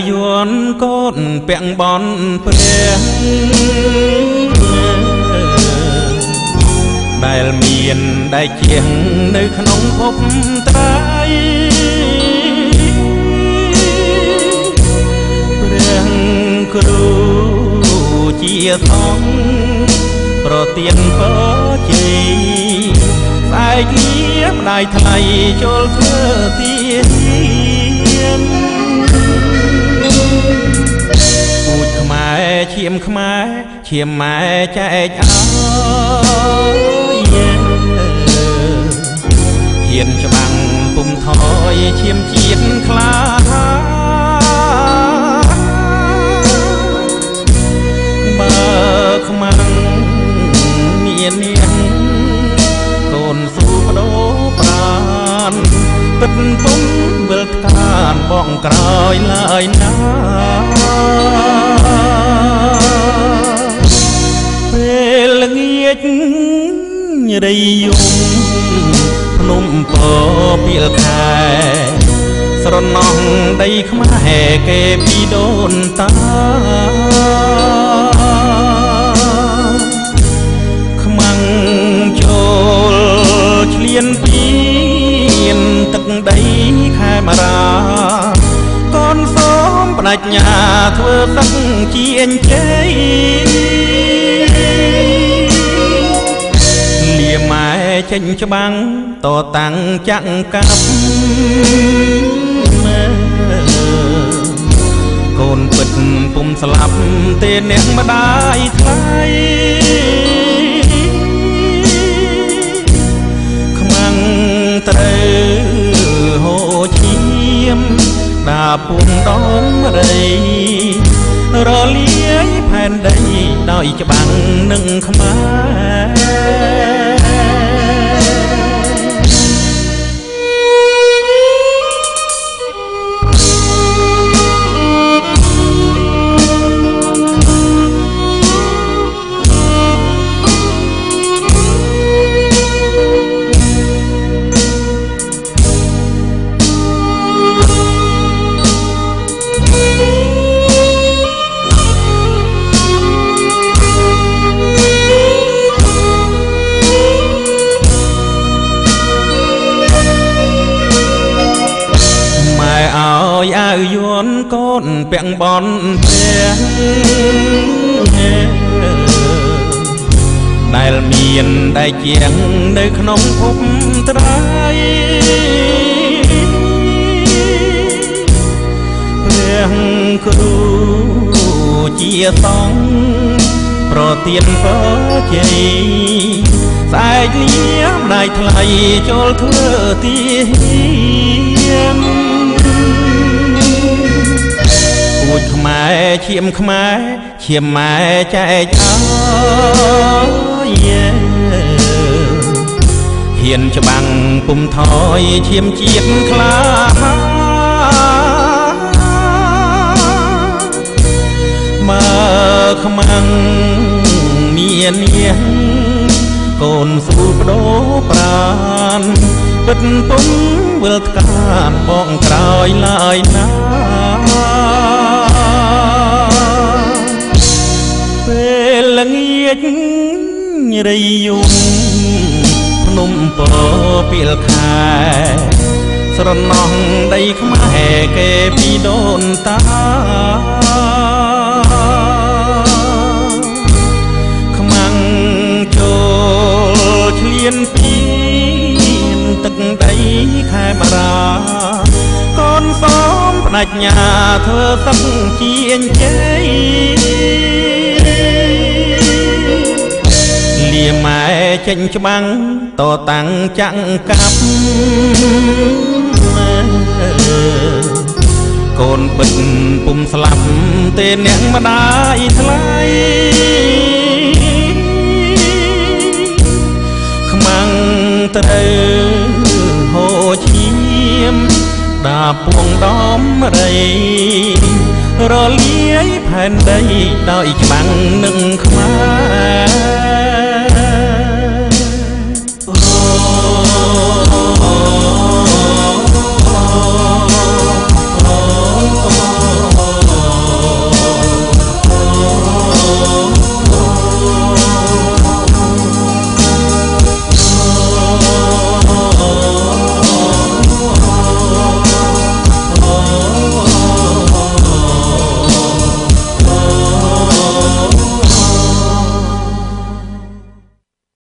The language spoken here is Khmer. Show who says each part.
Speaker 1: យួនកូនពាក់បនព្រះដែលមានដែលជាងនៅក្នុងភពត្រៃព្រះគ្រូជាធំប្រទានពរជ័យស្អែកលាម្ដាយថ្លៃចូលធ្វើទានពូជខ្មែរឈាមខ្មែរឈាមម៉ែចែកអើយហ៊ានច្បាំងពុំថយឈាមជាតិខ្លាបើខ្មាំងមាននាងកូនស៊ូបដោប្រានពិតពុំវិលឋានបងក្រោយឡើយណាពេលល្ងាចរីយំភ្នំពពីលខែស្រណោះដីខ្មែរគេពីដូនតាខ្មាំងចូលឆ្លៀនពីនទឹកដីខែមរាកូនសូមបដិញ្ញាធ្វើទឹកជាអញ្ជើញលាម៉ែចេញច្បាំងតតាំងចាក់កាប់កូនពិតពុំស្លាប់ទេអ្នកម្ដាយថ្លៃខ្មាំងត្រូវហូរឈាមដាពុំដងរីរលាយផែនដីដោយច្បាំងនឹងខ្មែរអាវយួនកូនពាក់បនព្រះដែលមានដែលជាងនៅក្នុងភពត្រៃព្រះគ្រូជាសង្ឃប្រទានពរជ័យស្អែកលាម្ដាយថ្លៃចូលធ្វើទានពូជខ្មែរឈាមខ្មែរឈាមម៉ែចែកអើយហ៊ានច្បាំងពុំថយឈាមជាតិខ្លាបើខ្មាំងមាននាងកូនស៊ូបដោប្រានពិតពុំវិលថ្កានបងក្រោយឡើយណាពេលល្ងាចរីយំភ្នំពពីលខែស្រណោះដីខ្មែរគេពីដូនតាខ្មាំងចូលឆ្លៀនពីនទឹកដីខែមរាកូនសូមបដិញ្ញាធ្វើទឹកជាអញ្ជើញលាម៉ែចេញច្បាំងតតាំងចាក់កាប់កូនពិតពុំស្លាប់ទេអ្នកម្ដាយថ្លៃខ្មាំងត្រូវហូរឈាមដាពួងដំរីរលាយផែនដីដោយច្បាំងនឹង